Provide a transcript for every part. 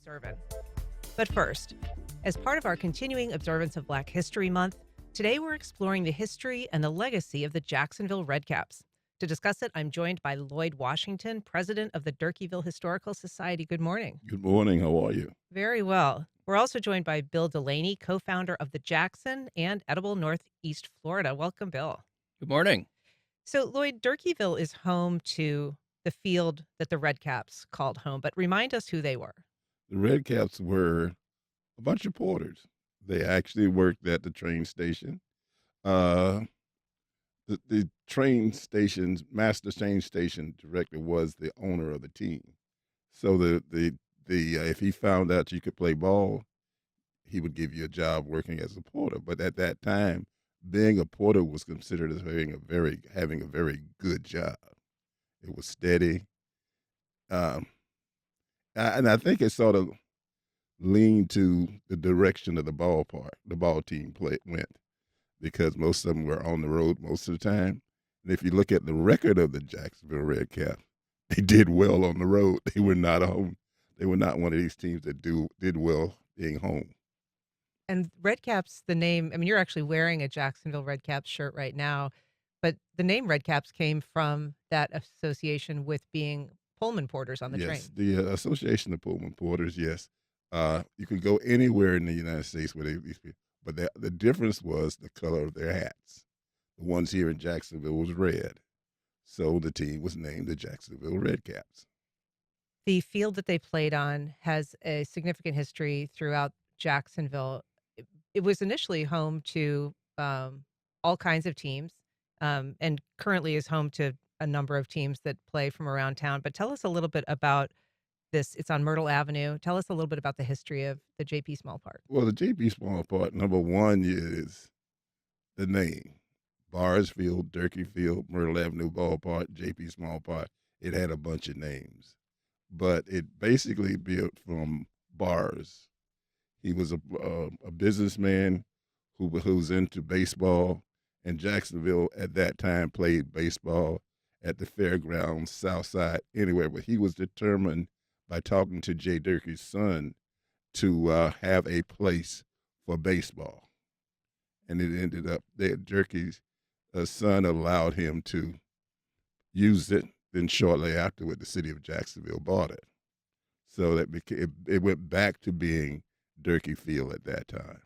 observant. But first, as part of our continuing observance of Black History Month, today we're exploring the history and the legacy of the Jacksonville Redcaps. To discuss it, I'm joined by Lloyd Washington, president of the Durkeeville Historical Society. Good morning. Good morning. How are you? Very well. We're also joined by Bill Delaney, co-founder of the Jaxson and Edible Northeast Florida. Welcome, Bill. Good morning. So, Lloyd, Durkeeville is home to the field that the Redcaps called home, but remind us who they were. The Redcaps were a bunch of porters. They actually worked at the train station. Uh, the train station's master train station director was the owner of the team. So if he found out you could play ball, he would give you a job working as a porter. But at that time, being a porter was considered as having a very good job. It was steady, and I think it sort of leaned to the direction of the ball team went, because most of them were on the road most of the time. And if you look at the record of the Jacksonville Redcaps, they did well on the road. They were not home. They were not one of these teams that did well being home. And Redcaps, the name, I mean, you're actually wearing a Jacksonville Redcaps shirt right now, but the name Redcaps came from that association with being Pullman porters on the train. Yes, the Association of Pullman Porters, yes. You could go anywhere in the United States where these people, but the difference was the color of their hats. The ones here in Jacksonville was red, so the team was named the Jacksonville Redcaps. The field that they played on has a significant history throughout Jacksonville. It was initially home to all kinds of teams, and currently is home to a number of teams that play from around town. But tell us a little bit about this. It's on Myrtle Avenue. Tell us a little bit about the history of the J.P. Small Park. Well, the J.P. Small Park, number one is the name. Bars Field, Durkeeville, Myrtle Avenue Ballpark, J.P. Small Park. It had a bunch of names, but it basically built from Bars. He was a businessman who was into baseball, and Jacksonville at that time played baseball at the fairgrounds, south side, anywhere. But he was determined by talking to Jay Durkee's son to have a place for baseball. And it ended up that Durkee's son allowed him to use it. Then shortly afterward, the city of Jacksonville bought it. So that it went back to being Durkee Field at that time.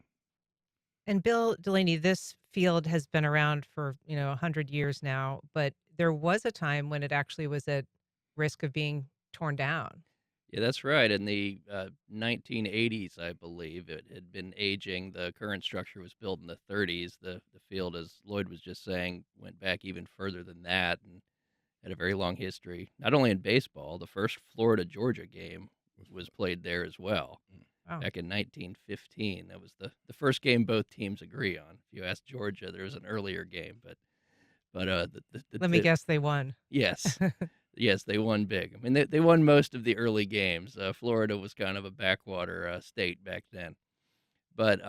And Bill Delaney, this field has been around for 100 years now, but there was a time when it actually was at risk of being torn down. Yeah, that's right. In the 1980s, I believe, it had been aging. The current structure was built in the 30s. The field, as Lloyd was just saying, went back even further than that and had a very long history. Not only in baseball, the first Florida-Georgia game was played there as well. Wow. Back in 1915. That was the first game both teams agree on. If you ask Georgia, there was an earlier game, but Let me guess, they won. Yes. Yes, they won big. I mean, they won most of the early games. Florida was kind of a backwater state back then. But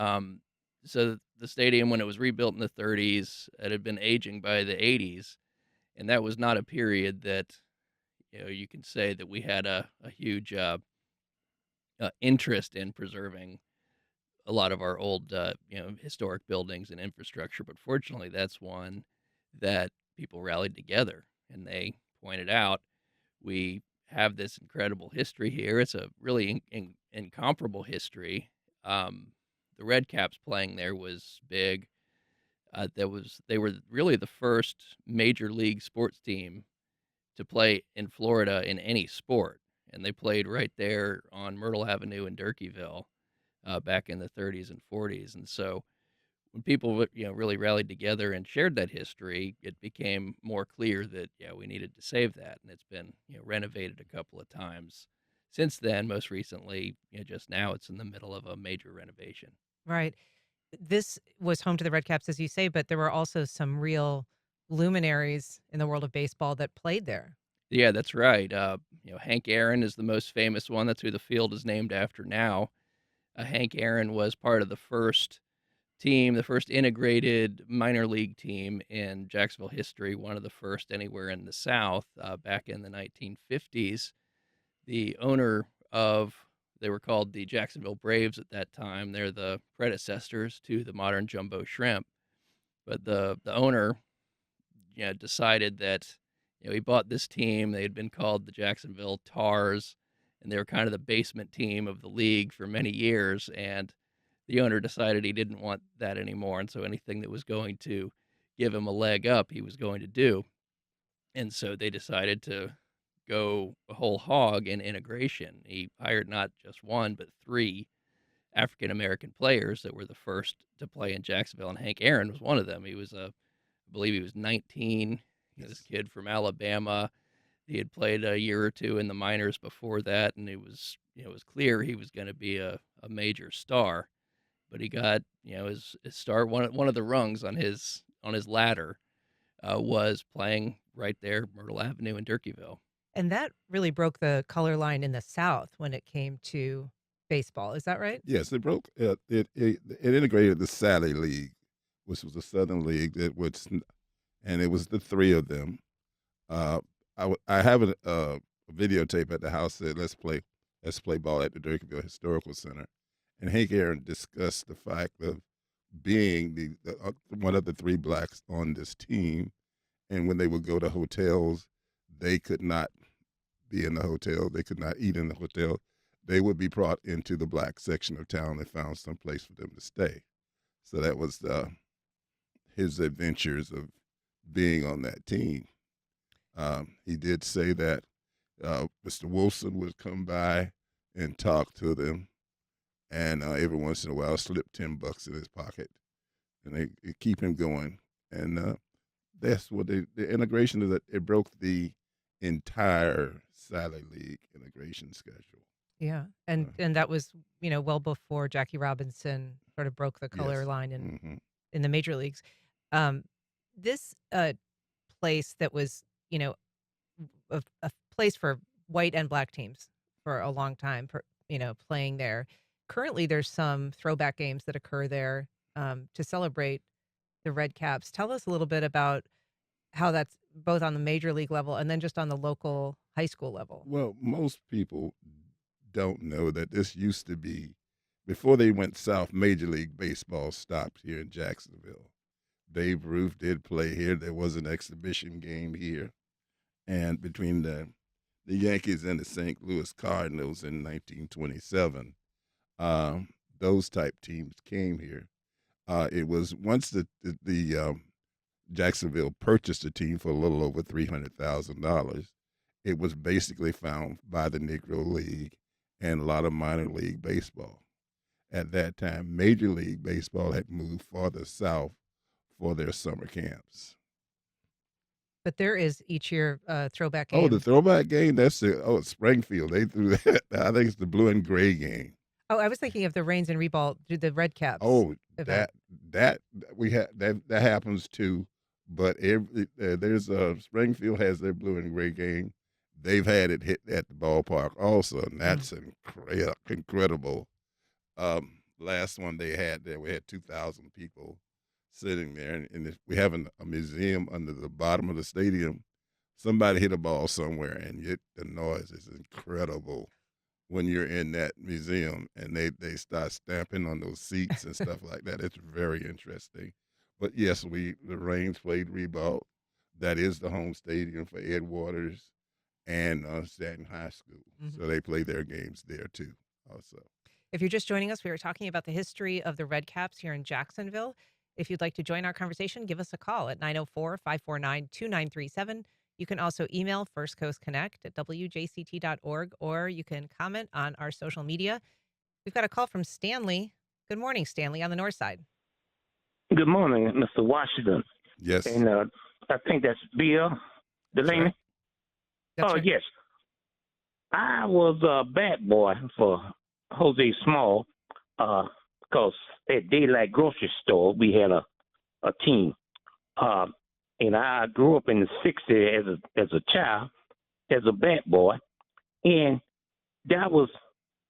so the stadium, when it was rebuilt in the 30s, it had been aging by the 80s, and that was not a period that you can say that we had a huge interest in preserving a lot of our old historic buildings and infrastructure. But fortunately, that's one that people rallied together, and they pointed out, we have this incredible history here. It's a really incomparable history. The Redcaps playing there was big. They were really the first major league sports team to play in Florida in any sport, and they played right there on Myrtle Avenue in Durkeeville back in the 30s and 40s. And so when people really rallied together and shared that history, it became more clear that we needed to save that, and it's been renovated a couple of times since then. Most recently, just now, it's in the middle of a major renovation. Right. This was home to the Redcaps, as you say, but there were also some real luminaries in the world of baseball that played there. Yeah, that's right. Hank Aaron is the most famous one. That's who the field is named after now. Hank Aaron was part of the first team, the first integrated minor league team in Jacksonville history, one of the first anywhere in the South back in the 1950s. The owner of They were called the Jacksonville Braves at that time. They're the predecessors to the modern Jumbo Shrimp. But the owner, decided that, he bought this team. They had been called the Jacksonville Tars, and they were kind of the basement team of the league for many years. And the owner decided he didn't want that anymore, and so anything that was going to give him a leg up, he was going to do. And so they decided to go a whole hog in integration. He hired not just one, but three African American players that were the first to play in Jacksonville, and Hank Aaron was one of them. He was I believe he was 19. This Yes. kid from Alabama. He had played a year or two in the minors before that, and it was clear he was going to be a major star. But he got, his start. One of the rungs on his ladder was playing right there, Myrtle Avenue in Durkeeville. And that really broke the color line in the South when it came to baseball. Is that right? Yes, it broke. It integrated the Sally League, which was the Southern League and it was the three of them. Uh, I have a videotape at the house that let's play ball at the Durkeeville Historical Center, and Hank Aaron discussed the fact of being one of the three blacks on this team, and when they would go to hotels, they could not be in the hotel. They could not eat in the hotel. They would be brought into the black section of town and found some place for them to stay. So that was his adventures of being on that team. He did say that Mr. Wilson would come by and talk to them, and every once in a while slip $10 in his pocket, and they keep him going. And that's what the integration is. That it broke the entire Sally League integration schedule. Yeah. Uh, And that was, well before Jackie Robinson sort of broke the color yes. line Hmm. in the major leagues. Um, this place that was, a place for white and black teams for a long time, playing there. Currently, there's some throwback games that occur there to celebrate the Red Caps. Tell us a little bit about how that's both on the major league level and then just on the local high school level. Well, most people don't know that this used to be before they went south. Major League Baseball stopped here in Jacksonville. Dave Ruth did play here. There was an exhibition game here, and between the Yankees and the St. Louis Cardinals in 1927, those type teams came here. It was once the Jacksonville purchased the team for a little over $300,000. It was basically found by the Negro League and a lot of minor league baseball. At that time, Major League Baseball had moved farther south for their summer camps. But there is each year a throwback Oh, the game. throwback game, it's Springfield. They threw that. I think it's the blue and gray game. Oh, I was thinking of the Reigns and Reball, the Red Caps Oh, event. that we had that happens too. But there's Springfield has their blue and gray game. They've had it hit at the ballpark also, and Mm. that's incredible. Last one they had there, we had 2,000 people sitting there, and if we have a museum under the bottom of the stadium. Somebody hit a ball somewhere, and the noise is incredible when you're in that museum, and they start stamping on those seats and stuff like that. It's very interesting. But yes, the Reigns played Reebok. That is the home stadium for Ed Waters and Staten High School, Mhm. so they play their games there too. Also, If you're just joining us, we were talking about the history of the Red Caps here in Jacksonville. If you'd like to join our conversation, give us a call at 904-549-2937. You can also email First Coast Connect at wjct.org, or you can comment on our social media. We've got a call from Stanley. Good morning, Stanley, on the north side. Good morning, Mr. Washington. yes, And I think that's Bill that's Delaney. right. That's Oh, right. yes. I was a bat boy for Jose Small because at Daylight Grocery Store, we had a team. Uh, and I grew up in the 60s as a child, as a bat boy. And that was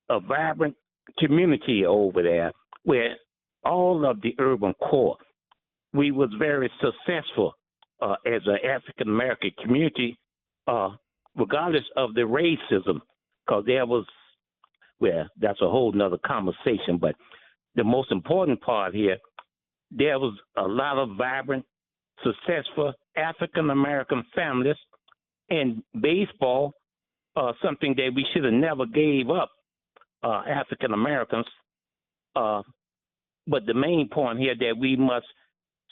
a vibrant community over there where all of the urban core, we was very successful as an African American community, regardless of the racism, because well, that's a whole nother conversation. But the most important part here, there was a lot of vibrant, successful African American families in baseball, something that we should have never gave up, African Americans. Uh, but the main point here that we must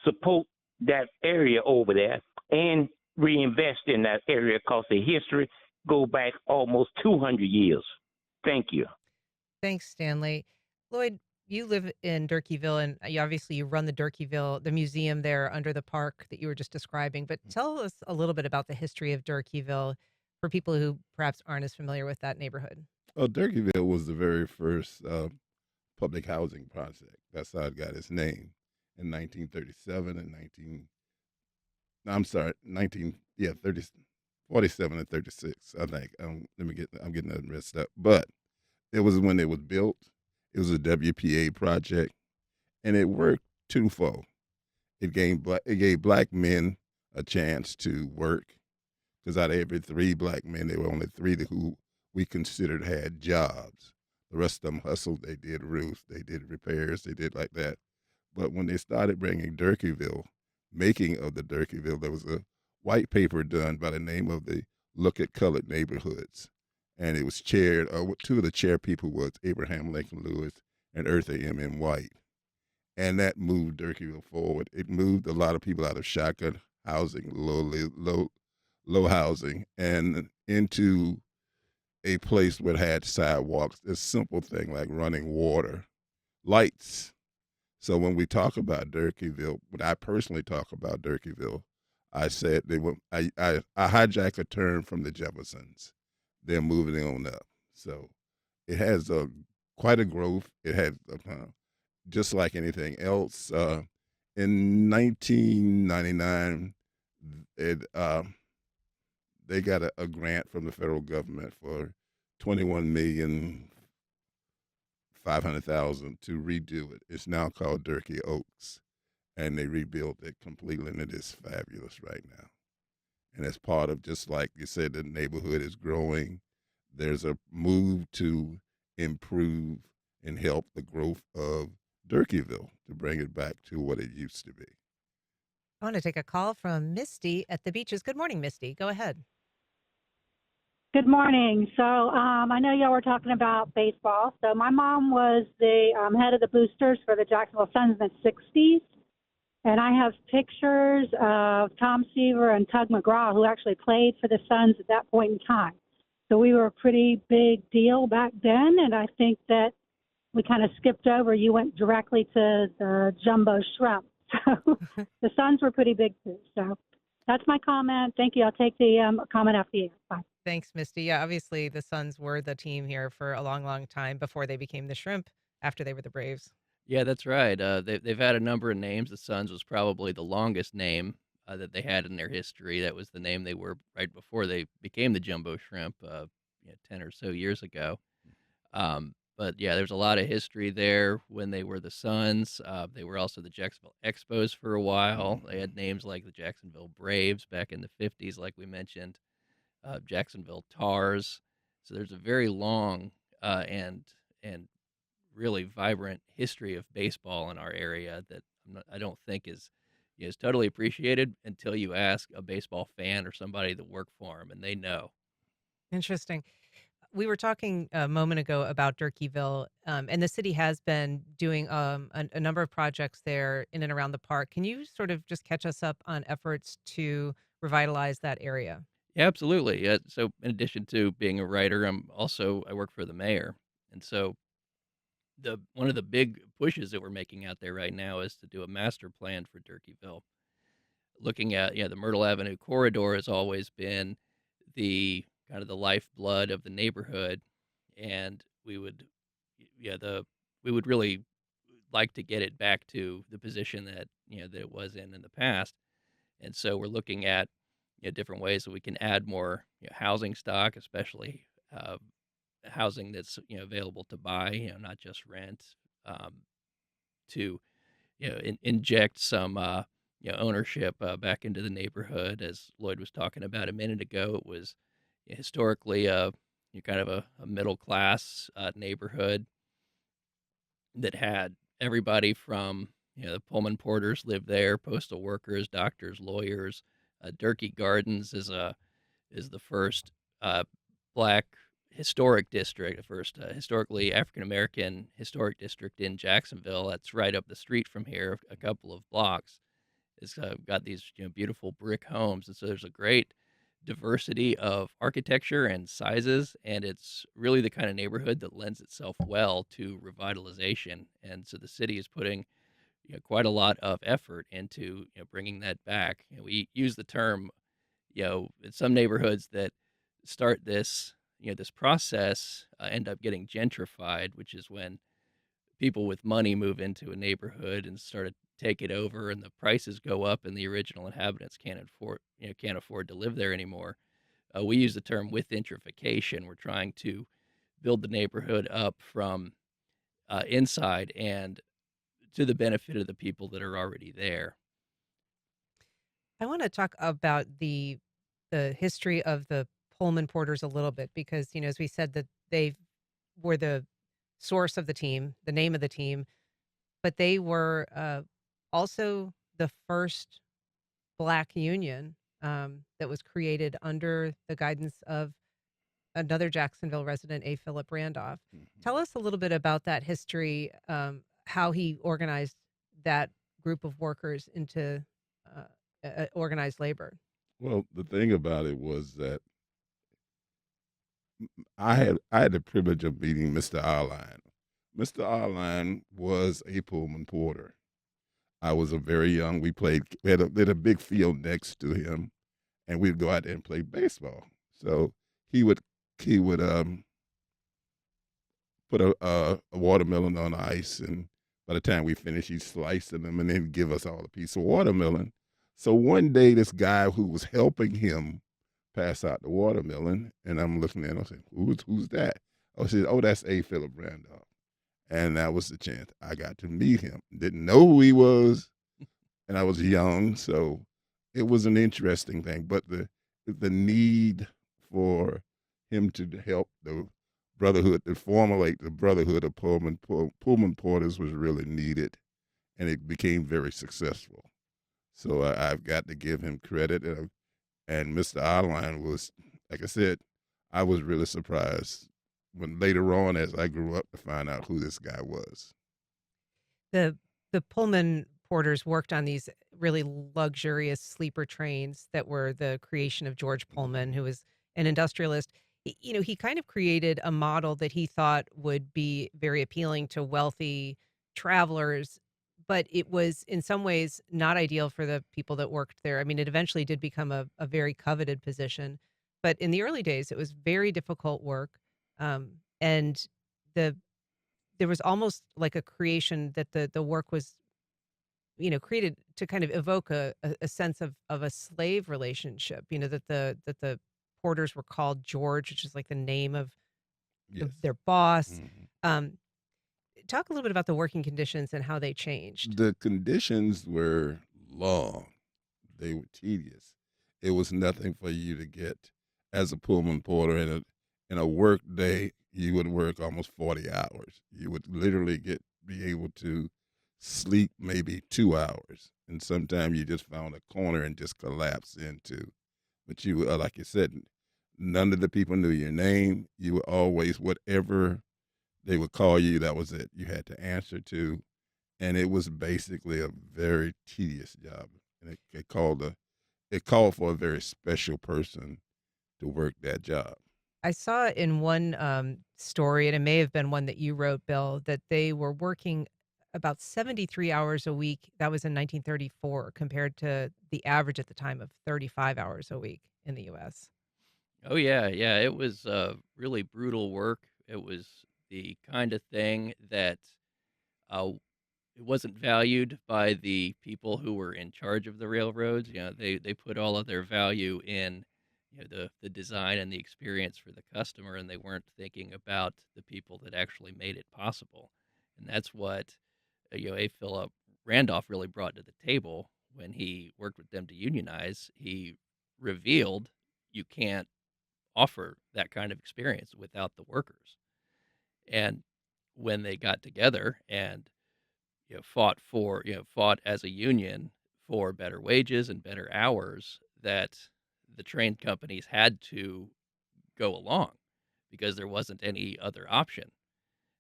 support that area over there and reinvest in that area because the history go back almost 200 years. Thank you. Thanks, Stanley. Lloyd, you live in Durkeeville, and you run the museum there under the park that you were just describing. But tell us a little bit about the history of Durkeeville for people who perhaps aren't as familiar with that neighborhood. Oh, Durkeeville was the very first public housing project. That's how it got its name in 1937 and 19. I'm sorry, 19. Yeah, 30, 47 and 36. I think. I'm getting that messed up. But it was when it was built. It was a WPA project, and it worked twofold. It gave black men a chance to work because out of every three black men, there were only three who we considered had jobs. The rest of them hustled. They did roofs, they did repairs, they did like that. But when they started bringing Durkeeville, making of the Durkeeville, there was a white paper done by the name of the Look at Colored Neighborhoods. And it was chaired, two of the chair people was Abraham Lincoln Lewis and Eartha M. White. And that moved Durkeeville forward. It moved a lot of people out of shotgun housing, low housing, and into a place where it had sidewalks, a simple thing like running water, lights. So when we talk about Durkeeville, when I personally talk about Durkeeville, I said I hijack a term from the Jeffersons. They're moving on up. So it has quite a growth. It has, just like anything else. In 1999, they got a grant from the federal government for 21,500,000 to redo it. It's now called Durkee Oaks, and they rebuilt it completely, and it is fabulous right now. And as part of, just like you said, the neighborhood is growing. There's a move to improve and help the growth of Durkeeville to bring it back to what it used to be. I want to take a call from Misty at the beaches. Good morning, Misty. Go ahead. Good morning. So I know y'all were talking about baseball. So my mom was the head of the boosters for the Jacksonville Suns in the 60s. And I have pictures of Tom Seaver and Tug McGraw, who actually played for the Suns at that point in time. So we were a pretty big deal back then. And I think that we kind of skipped over. You went directly to the jumbo shrimp. So the Suns were pretty big too. So that's my comment. Thank you. I'll take the comment after you. Bye. Thanks, Misty. Yeah, obviously the Suns were the team here for a long, long time before they became the Shrimp after they were the Braves. Yeah, that's right. They've had a number of names. The Suns was probably the longest name that they had in their history. That was the name they were right before they became the Jumbo Shrimp, 10 or so years ago. But yeah, there's a lot of history there when they were the Suns. They were also the Jacksonville Expos for a while. They had names like the Jacksonville Braves back in the 50s, like we mentioned, Jacksonville Tars. So there's a very long and really vibrant history of baseball in our area that I don't think is totally appreciated until you ask a baseball fan or somebody that worked for them, and they know. Interesting. We were talking a moment ago about Durkeeville, and the city has been doing a number of projects there in and around the park. Can you sort of just catch us up on efforts to revitalize that area? Yeah, absolutely. So in addition to being a writer, I work for the mayor, and so one of the big pushes that we're making out there right now is to do a master plan for Durkeeville. Looking at the Myrtle Avenue corridor has always been the kind of the lifeblood of the neighborhood, and we would really like to get it back to the position that that it was in the past. And so we're looking at different ways that we can add more housing stock, especially housing that's available to buy, not just rent, to inject some ownership back into the neighborhood. As Lloyd was talking about a minute ago, it was historically you kind of a middle class neighborhood that had everybody from, the Pullman porters lived there, postal workers, doctors, lawyers. Durkee Gardens is the first uh, black historic district, the first historically African American historic district in Jacksonville. That's right up the street from here, a couple of blocks. It's got these beautiful brick homes, and so there's a great diversity of architecture and sizes, and it's really the kind of neighborhood that lends itself well to revitalization. And so the city is putting quite a lot of effort into bringing that back. We use the term in some neighborhoods that start this process end up getting gentrified, which is when people with money move into a neighborhood and start to take it over, and the prices go up, and the original inhabitants can't afford to live there anymore. We use the term with gentrification. We're trying to build the neighborhood up from inside and to the benefit of the people that are already there. I want to talk about the history of the Pullman Porters a little bit because, as we said, that they were the source of the team, the name of the team, but they were also the first Black union that was created under the guidance of another Jacksonville resident, A. Philip Randolph. Mhm. Tell us a little bit about that history, how he organized that group of workers into organized labor. Well, the thing about it was that I had the privilege of meeting Mr. Arline. Mr. Arline was a Pullman porter. I was a very young. We had a big field next to him, and we'd go out there and play baseball. So he would he would put a watermelon on ice, and by the time we finished, he'd slice them and then give us all a piece of watermelon. So one day, this guy who was helping him pass out the watermelon, and I'm looking at him, I said, "Who's that?" I said, "Oh, that's A. Philip Randolph." And that was the chance I got to meet him. Didn't know who he was, and I was young, so it was an interesting thing. But the need for him to help the brotherhood to formulate the brotherhood of Pullman porters was really needed, and it became very successful. So I've got to give him credit. And Mr. Outline was, like I said, I was really surprised when later on, as I grew up, to find out who this guy was. The Pullman porters worked on these really luxurious sleeper trains that were the creation of George Pullman, who was an industrialist. He kind of created a model that he thought would be very appealing to wealthy travelers, but it was in some ways not ideal for the people that worked there. I mean, it eventually did become a very coveted position, but in the early days, it was very difficult work. And the there was almost like a creation that the work was, created to kind of evoke a sense of a slave relationship, that the porters were called George, which is like the name of Yes. their boss. Mhm. Um, Talk a little bit about the working conditions and how they changed. The conditions were long. They were tedious. It was nothing for you to get as a Pullman porter in a work day. You would work almost 40 hours. You would literally be able to sleep maybe 2 hours, and sometimes you just found a corner and just collapse into. But you, like you said, none of the people knew your name. You were always whatever they would call you. That was it. You had to answer to, and it was basically a very tedious job. And it called for a very special person to work that job. I saw in one story, and it may have been one that you wrote, Bill, that they were working about 73 hours a week. That was in 1934, compared to the average at the time of 35 hours a week in the US. Oh yeah, yeah. It was really brutal work. It was the kind of thing that uh, it wasn't valued by the people who were in charge of the railroads. They put all of their value in the design and the experience for the customer, and they weren't thinking about the people that actually made it possible. And that's what A. Philip Randolph really brought to the table when he worked with them to unionize. He revealed you can't offer that kind of experience without the workers. And when they got together and fought as a union for better wages and better hours, that the train companies had to go along because there wasn't any other option.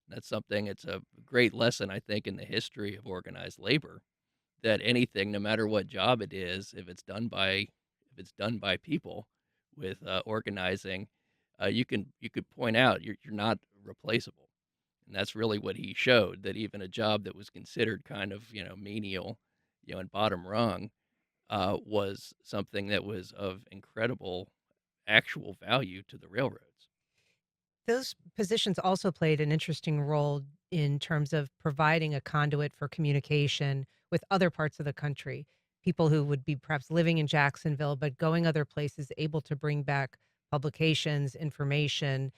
That's something, it's a great lesson, I think, in the history of organized labor, that anything, no matter what job it is, if it's done by people with organizing, you could point out you're not replaceable. And that's really what he showed, that even a job that was considered kind of, menial, and bottom rung, was something that was of incredible actual value to the railroads. Those positions also played an interesting role in terms of providing a conduit for communication with other parts of the country. People who would be perhaps living in Jacksonville, but going other places, able to bring back publications, information,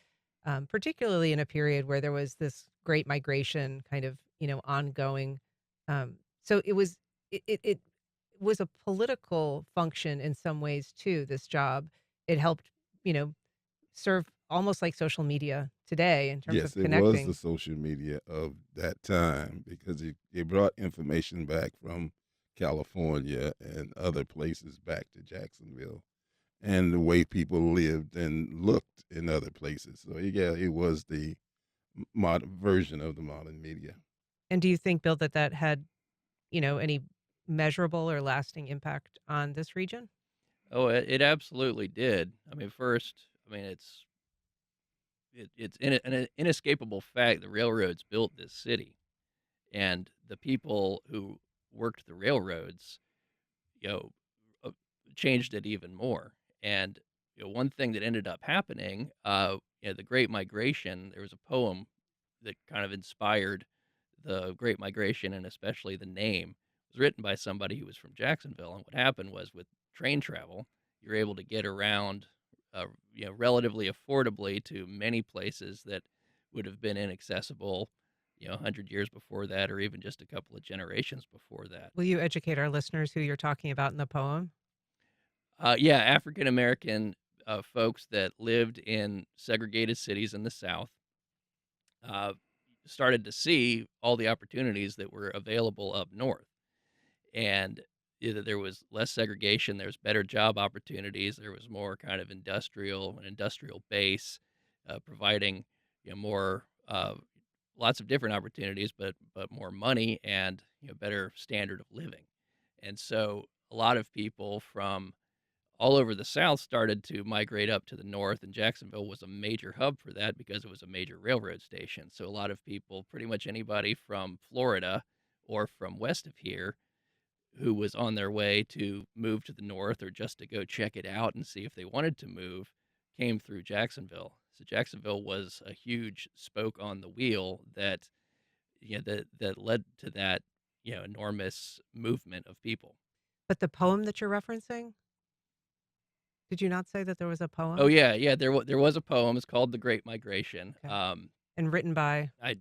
particularly in a period where there was this great migration kind of, ongoing. So it was a political function in some ways too, this job. It helped, you know, serve almost like social media today in terms Yes, of it was the connecting. social media of that time because it brought information back from California and other places back to Jacksonville and the way people lived and looked in other places. So, yeah, it was the modern version of the modern media. And do you think, Bill, that that had, any measurable or lasting impact on this region? Oh, it absolutely did. I mean, first, I mean, it's an inescapable fact the railroads built this city, and the people who worked the railroads, you know, uh, changed it even more. And one thing that ended up happening, the Great Migration. There was a poem that kind of inspired the Great Migration, and especially the name. It was written by somebody who was from Jacksonville. And what happened was, with train travel, you're able to get around, relatively affordably to many places that would have been inaccessible, 100 years before that, or even just a couple of generations before that. Will you educate our listeners who you're talking about in the poem? Yeah, African American folks that lived in segregated cities in the South uh, started to see all the opportunities that were available up north. And either there was less segregation, there was better job opportunities, there was more kind of an industrial base, providing more lots of different opportunities, but more money and better standard of living. And so a lot of people from all over the South started to migrate up to the North, and Jacksonville was a major hub for that because it was a major railroad station. So a lot of people, pretty much anybody from Florida or from west of here, who was on their way to move to the North or just to go check it out and see if they wanted to move, came through Jacksonville. So Jacksonville was a huge spoke on the wheel that that led to that enormous movement of people. But the poem that you're referencing, did you not say that there was a Oh poem? yeah, yeah. There was a poem. It's called "The Great Migration." Okay. And written by? I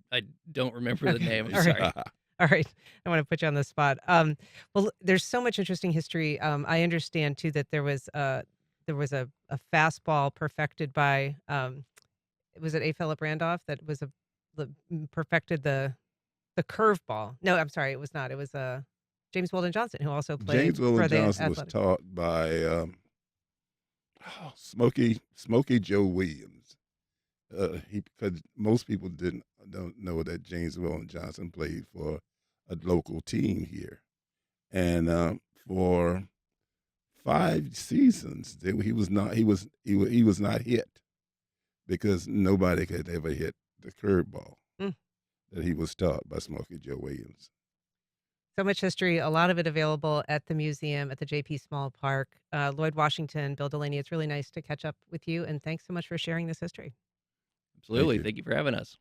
don't remember the Okay. name. I'm All right. sorry. All right. I want to put you on the spot. Well, there's so much interesting history. I understand too that there was a fastball perfected by was it A. Philip Randolph that was perfected the curveball. No, I'm sorry, it was not. It was James Weldon Johnson, who also James played Willen for the Johnson was Athletic. taught by Smokey Joe Williams. Because most people don't know that James Weldon Johnson played for a local team here, and for 5 seasons he was not hit because nobody could ever hit the curveball Mm. that he was taught by Smokey Joe Williams. So much history, a lot of it available at the museum at the J.P. Small Park. Lloyd Washington, Bill Delaney, it's really nice to catch up with you, and thanks so much for sharing this history. Thank Absolutely. you. Thank you for having us.